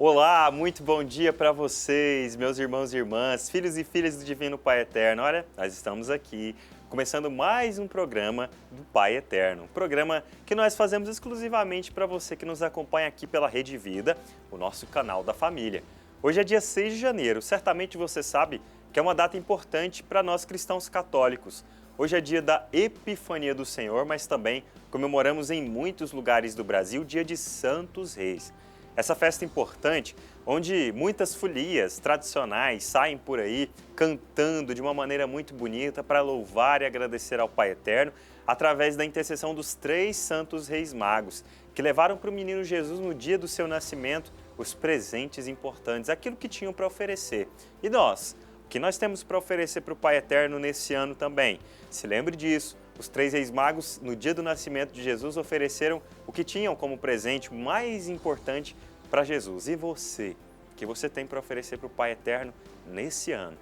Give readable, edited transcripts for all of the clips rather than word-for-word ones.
Olá, muito bom dia para vocês, meus irmãos e irmãs, filhos e filhas do Divino Pai Eterno. Olha, nós estamos aqui, começando mais um programa do Pai Eterno. Um programa que nós fazemos exclusivamente para você que nos acompanha aqui pela Rede Vida, o nosso canal da família. Hoje é dia 6 de janeiro, certamente você sabe que é uma data importante para nós cristãos católicos. Hoje é dia da Epifania do Senhor, mas também comemoramos em muitos lugares do Brasil o dia de Santos Reis. Essa festa importante, onde muitas folias tradicionais saem por aí cantando de uma maneira muito bonita para louvar e agradecer ao Pai Eterno através da intercessão dos 3 santos reis magos, que levaram para o menino Jesus no dia do seu nascimento os presentes importantes, aquilo que tinham para oferecer. E nós? O que nós temos para oferecer para o Pai Eterno nesse ano também? Se lembre disso, os 3 reis magos, no dia do nascimento de Jesus, ofereceram o que tinham como presente mais importante para Jesus. E você? O que você tem para oferecer para o Pai Eterno nesse ano?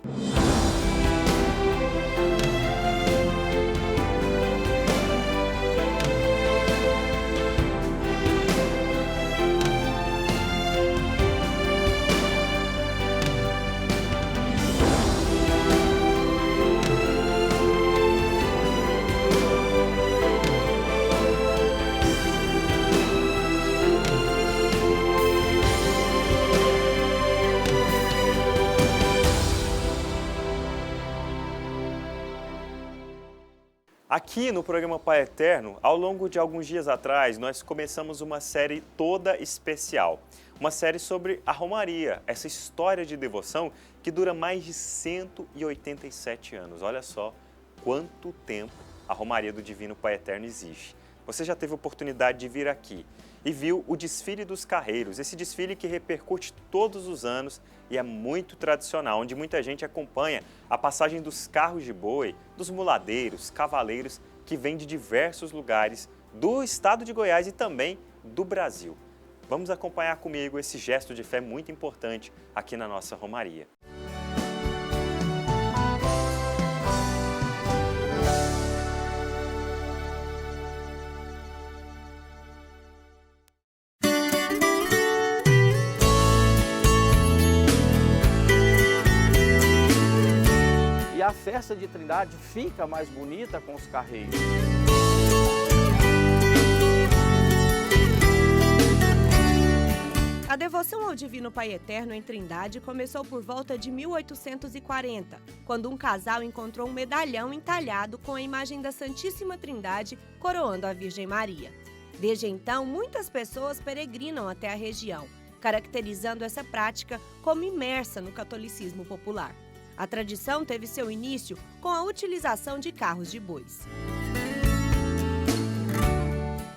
Aqui no programa Pai Eterno, ao longo de alguns dias atrás, nós começamos uma série toda especial. Uma série sobre a Romaria, essa história de devoção que dura mais de 187 anos. Olha só quanto tempo a Romaria do Divino Pai Eterno existe. Você já teve a oportunidade de vir aqui e viu o desfile dos carreiros, esse desfile que repercute todos os anos e é muito tradicional, onde muita gente acompanha a passagem dos carros de boi, dos muladeiros, cavaleiros, que vêm de diversos lugares do estado de Goiás e também do Brasil. Vamos acompanhar comigo esse gesto de fé muito importante aqui na nossa Romaria. E a festa de Trindade fica mais bonita com os carreiros. A devoção ao Divino Pai Eterno em Trindade começou por volta de 1840, quando um casal encontrou um medalhão entalhado com a imagem da Santíssima Trindade coroando a Virgem Maria. Desde então, muitas pessoas peregrinam até a região, caracterizando essa prática como imersa no catolicismo popular. A tradição teve seu início com a utilização de carros de bois.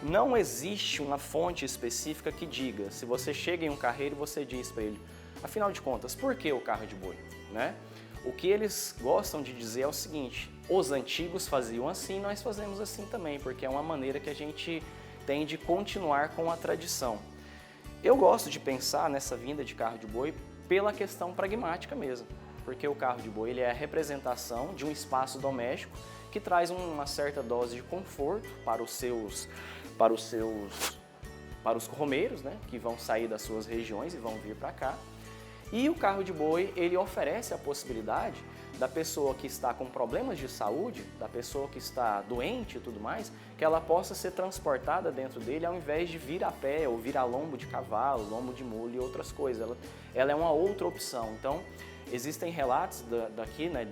Não existe uma fonte específica que diga, se você chega em um carreiro, você diz para ele, afinal de contas, por que o carro de boi? Né? O que eles gostam de dizer é o seguinte, os antigos faziam assim, nós fazemos assim também, porque é uma maneira que a gente tem de continuar com a tradição. Eu gosto de pensar nessa vinda de carro de boi pela questão pragmática mesmo, porque o carro de boi ele é a representação de um espaço doméstico que traz uma certa dose de conforto para os romeiros, né, que vão sair das suas regiões e vão vir para cá. E o carro de boi ele oferece a possibilidade da pessoa que está com problemas de saúde, da pessoa que está doente e tudo mais, que ela possa ser transportada dentro dele ao invés de vir a pé ou vir a lombo de cavalo, lombo de mula e outras coisas. Ela é uma outra opção. Então, existem relatos daqui, né,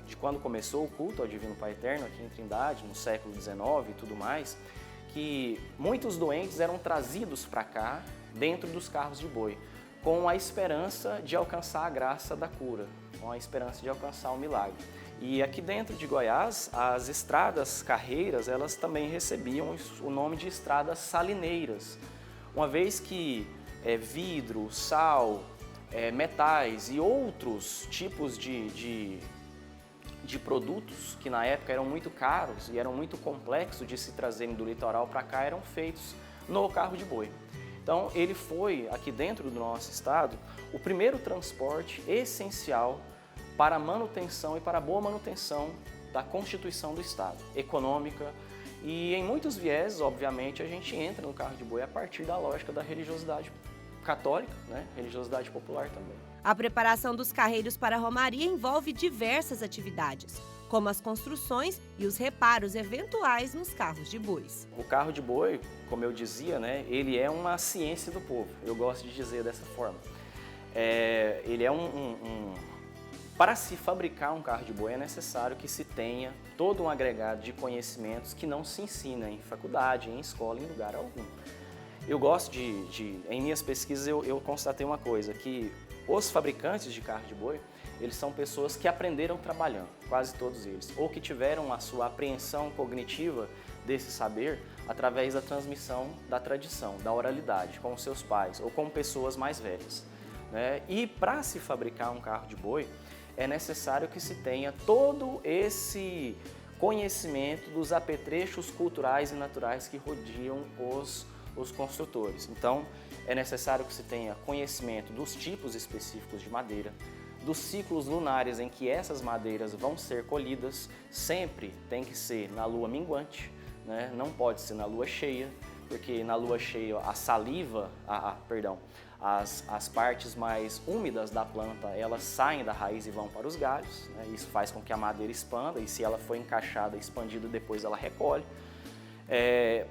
de quando começou o culto ao Divino Pai Eterno aqui em Trindade, no século XIX e tudo mais, que muitos doentes eram trazidos para cá dentro dos carros de boi, com a esperança de alcançar a graça da cura, com a esperança de alcançar o milagre. E aqui dentro de Goiás, as estradas carreiras, elas também recebiam o nome de estradas salineiras, uma vez que vidro, sal, metais e outros tipos de produtos que na época eram muito caros e eram muito complexos de se trazerem do litoral para cá, eram feitos no carro de boi. Então ele foi, aqui dentro do nosso estado, o primeiro transporte essencial para a manutenção e para a boa manutenção da constituição do estado, econômica, e em muitos vieses, obviamente, a gente entra no carro de boi a partir da lógica da religiosidade católica, né? Religiosidade popular também. A preparação dos carreiros para a romaria envolve diversas atividades, como as construções e os reparos eventuais nos carros de bois. O carro de boi, como eu dizia, né, ele é uma ciência do povo. Eu gosto de dizer dessa forma. Ele é Para se fabricar um carro de boi é necessário que se tenha todo um agregado de conhecimentos que não se ensina em faculdade, em escola, em lugar algum. Eu gosto em minhas pesquisas eu constatei uma coisa, que os fabricantes de carro de boi, eles são pessoas que aprenderam trabalhando, quase todos eles, ou que tiveram a sua apreensão cognitiva desse saber através da transmissão da tradição, da oralidade, com os seus pais ou com pessoas mais velhas, né? E para se fabricar um carro de boi, é necessário que se tenha todo esse conhecimento dos apetrechos culturais e naturais que rodeiam os construtores. Então, é necessário que se tenha conhecimento dos tipos específicos de madeira, dos ciclos lunares em que essas madeiras vão ser colhidas, sempre tem que ser na lua minguante, né? Não pode ser na lua cheia, porque na lua cheia a saliva, as partes mais úmidas da planta, elas saem da raiz e vão para os galhos, né? Isso faz com que a madeira expanda e se ela for encaixada, expandida, depois ela recolhe.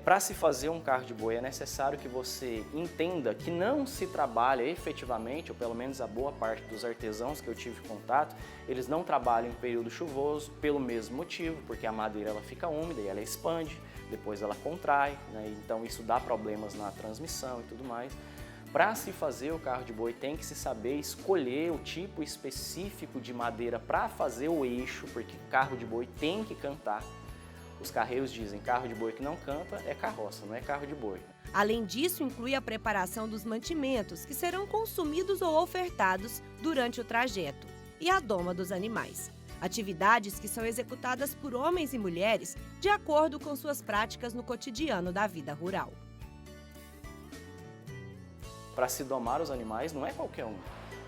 Para se fazer um carro de boi é necessário que você entenda que não se trabalha efetivamente, ou pelo menos a boa parte dos artesãos que eu tive contato, eles não trabalham em período chuvoso pelo mesmo motivo, porque a madeira ela fica úmida e ela expande, depois ela contrai, né? Então isso dá problemas na transmissão e tudo mais. Para se fazer o carro de boi tem que se saber escolher o tipo específico de madeira para fazer o eixo, porque carro de boi tem que cantar. Os carreiros dizem, carro de boi que não canta é carroça, não é carro de boi. Além disso, inclui a preparação dos mantimentos, que serão consumidos ou ofertados durante o trajeto, e a doma dos animais. Atividades que são executadas por homens e mulheres de acordo com suas práticas no cotidiano da vida rural. Para se domar os animais não é qualquer um.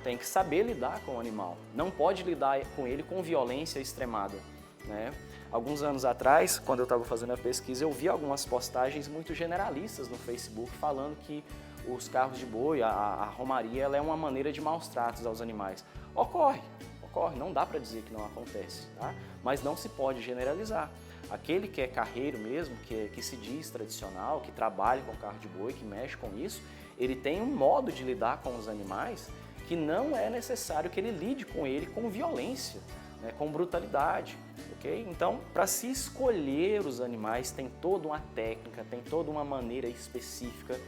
Tem que saber lidar com o animal. Não pode lidar com ele com violência extremada, né? Alguns anos atrás, quando eu estava fazendo a pesquisa, eu vi algumas postagens muito generalistas no Facebook falando que os carros de boi, a romaria, ela é uma maneira de maus tratos aos animais. Ocorre, não dá para dizer que não acontece, tá? Mas não se pode generalizar. Aquele que é carreiro mesmo, que se diz tradicional, que trabalha com carro de boi, que mexe com isso, ele tem um modo de lidar com os animais que não é necessário que ele lide com ele com violência, né, com brutalidade, ok? Então, para se escolher os animais, tem toda uma técnica, tem toda uma maneira específica.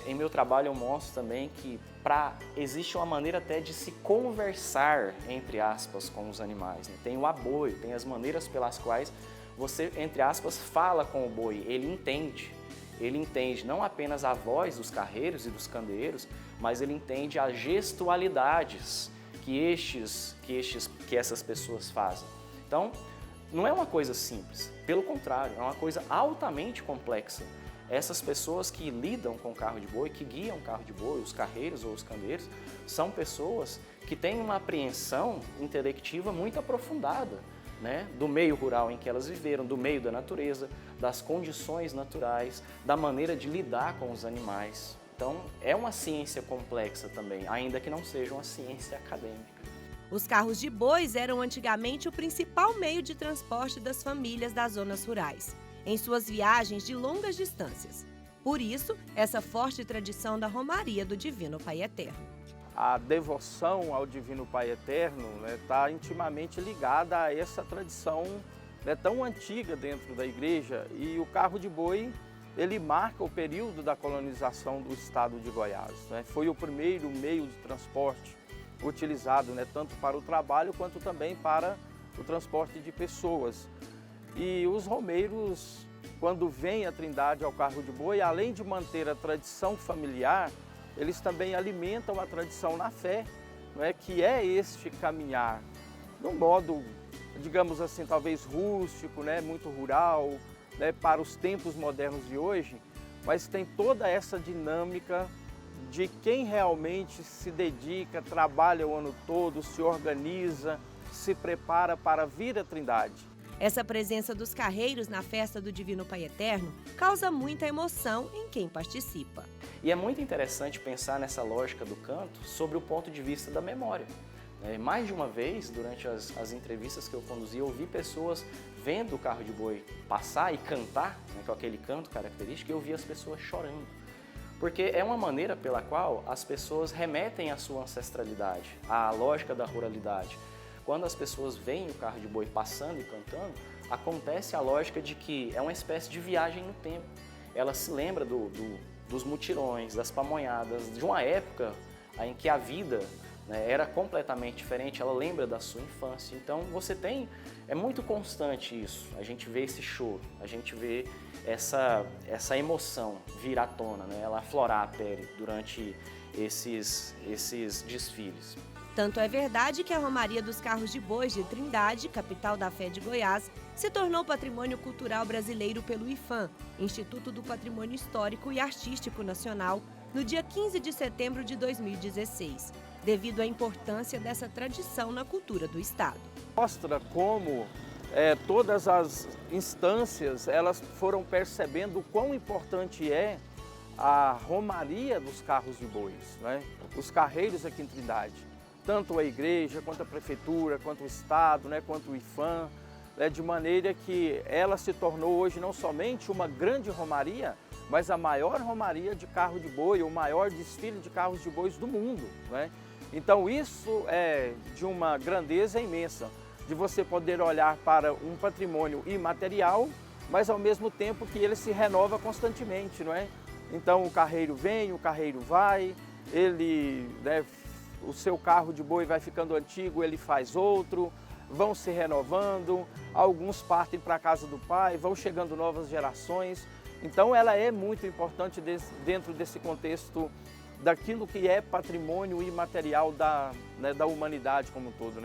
Em meu trabalho eu mostro também que existe uma maneira até de se conversar, entre aspas, com os animais, né? Tem o aboio, tem as maneiras pelas quais você, entre aspas, fala com o boi, ele entende não apenas a voz dos carreiros e dos candeeiros, mas ele entende as gestualidades que essas pessoas fazem. Então, não é uma coisa simples, pelo contrário, é uma coisa altamente complexa. Essas pessoas que lidam com o carro de boi, que guiam o carro de boi, os carreiros ou os candeeiros, são pessoas que têm uma apreensão intelectiva muito aprofundada, né, do meio rural em que elas viveram, do meio da natureza, das condições naturais, da maneira de lidar com os animais. Então, é uma ciência complexa também, ainda que não seja uma ciência acadêmica. Os carros de bois eram antigamente o principal meio de transporte das famílias das zonas rurais, em suas viagens de longas distâncias. Por isso, essa forte tradição da romaria do Divino Pai Eterno. A devoção ao Divino Pai Eterno está intimamente ligada a essa tradição tão antiga dentro da igreja, e o carro de boi ele marca o período da colonização do estado de Goiás. Foi o primeiro meio de transporte utilizado tanto para o trabalho quanto também para o transporte de pessoas. E os romeiros, quando vêm a Trindade ao carro de boi, além de manter a tradição familiar, eles também alimentam a tradição na fé, que é este caminhar, de um modo, digamos assim, talvez rústico, muito rural, para os tempos modernos de hoje, mas tem toda essa dinâmica de quem realmente se dedica, trabalha o ano todo, se organiza, se prepara para vir à Trindade. Essa presença dos carreiros na festa do Divino Pai Eterno causa muita emoção em quem participa. E é muito interessante pensar nessa lógica do canto sobre o ponto de vista da memória. Mais de uma vez, durante as entrevistas que eu conduzi, eu vi pessoas vendo o carro de boi passar e cantar, com aquele canto característico, e eu vi as pessoas chorando. Porque é uma maneira pela qual as pessoas remetem à sua ancestralidade, à lógica da ruralidade. Quando as pessoas veem o carro de boi passando e cantando, acontece a lógica de que é uma espécie de viagem no tempo. Ela se lembra dos mutirões, das pamonhadas, de uma época em que a vida era completamente diferente, ela lembra da sua infância. Então é muito constante isso, a gente vê esse choro, a gente vê essa emoção vir à tona, ela aflorar a pele durante esses desfiles. Tanto é verdade que a Romaria dos Carros de Bois de Trindade, capital da fé de Goiás, se tornou Patrimônio Cultural Brasileiro pelo IPHAN, Instituto do Patrimônio Histórico e Artístico Nacional, no dia 15 de setembro de 2016, devido à importância dessa tradição na cultura do Estado. Mostra como todas as instâncias elas foram percebendo o quão importante é a Romaria dos Carros de Bois, os carreiros aqui em Trindade. Tanto a igreja, quanto a prefeitura, quanto o Estado, quanto o IPHAN, de maneira que ela se tornou hoje não somente uma grande romaria, mas a maior romaria de carro de boi, o maior desfile de carros de bois do mundo. Então isso é de uma grandeza imensa, de você poder olhar para um patrimônio imaterial, mas ao mesmo tempo que ele se renova constantemente. Então o carreiro vem, o carreiro vai, o seu carro de boi vai ficando antigo, ele faz outro, vão se renovando, alguns partem para a casa do pai, vão chegando novas gerações. Então ela é muito importante dentro desse contexto daquilo que é patrimônio imaterial da humanidade como um todo.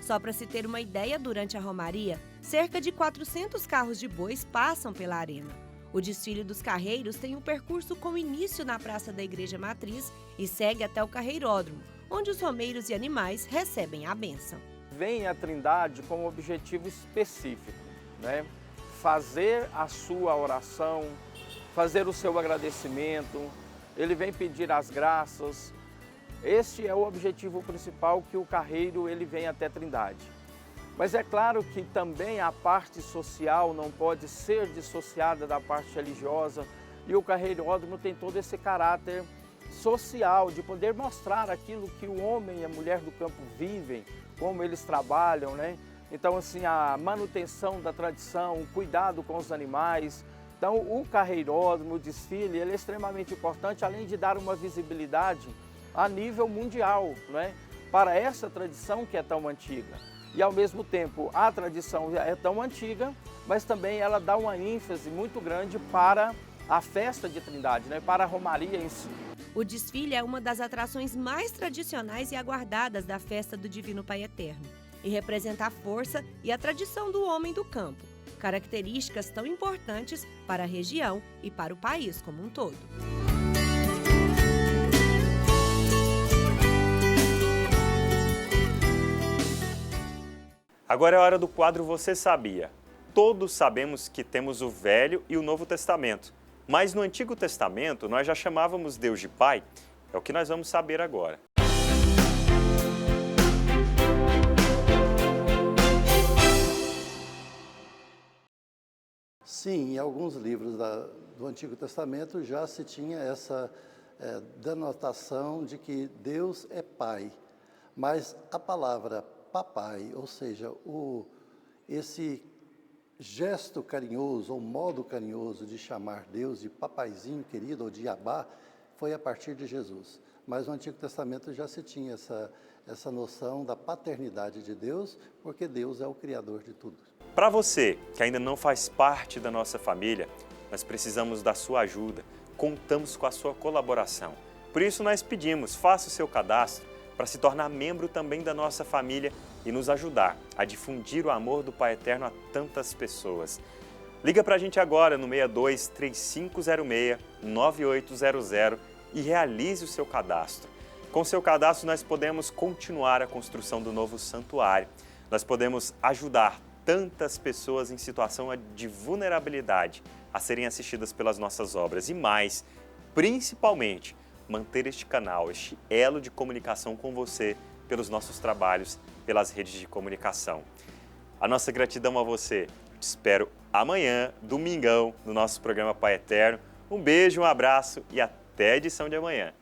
Só para se ter uma ideia, durante a Romaria, cerca de 400 carros de bois passam pela arena. O desfile dos carreiros tem um percurso com início na Praça da Igreja Matriz e segue até o Carreiródromo, onde os romeiros e animais recebem a bênção. Vem a Trindade com um objetivo específico, fazer a sua oração, fazer o seu agradecimento, ele vem pedir as graças. Este é o objetivo principal que o carreiro ele vem até Trindade. Mas é claro que também a parte social não pode ser dissociada da parte religiosa e o carreiródromo tem todo esse caráter social, de poder mostrar aquilo que o homem e a mulher do campo vivem, como eles trabalham, Então, assim, a manutenção da tradição, o cuidado com os animais. Então, o carreiródromo, o desfile, ele é extremamente importante, além de dar uma visibilidade a nível mundial, para essa tradição que é tão antiga. E, ao mesmo tempo, a tradição é tão antiga, mas também ela dá uma ênfase muito grande para a festa de Trindade, para a Romaria em si. O desfile é uma das atrações mais tradicionais e aguardadas da festa do Divino Pai Eterno e representa a força e a tradição do homem do campo, características tão importantes para a região e para o país como um todo. Agora é a hora do quadro Você Sabia? Todos sabemos que temos o Velho e o Novo Testamento, mas no Antigo Testamento nós já chamávamos Deus de Pai. É o que nós vamos saber agora. Sim, em alguns livros do Antigo Testamento já se tinha essa denotação de que Deus é Pai, mas a palavra papai, ou seja, esse gesto carinhoso ou modo carinhoso de chamar Deus de papaizinho querido ou de Abá foi a partir de Jesus. Mas no Antigo Testamento já se tinha essa noção da paternidade de Deus, porque Deus é o Criador de tudo. Para você que ainda não faz parte da nossa família, nós precisamos da sua ajuda, contamos com a sua colaboração. Por isso nós pedimos, faça o seu cadastro para se tornar membro também da nossa família e nos ajudar a difundir o amor do Pai Eterno a tantas pessoas. Liga para a gente agora no 62 3506 9800 e realize o seu cadastro. Com o seu cadastro nós podemos continuar a construção do novo santuário. Nós podemos ajudar tantas pessoas em situação de vulnerabilidade a serem assistidas pelas nossas obras e mais, principalmente, manter este canal, este elo de comunicação com você pelos nossos trabalhos, pelas redes de comunicação. A nossa gratidão a você. Te espero amanhã, domingão, no nosso programa Pai Eterno. Um beijo, um abraço e até a edição de amanhã.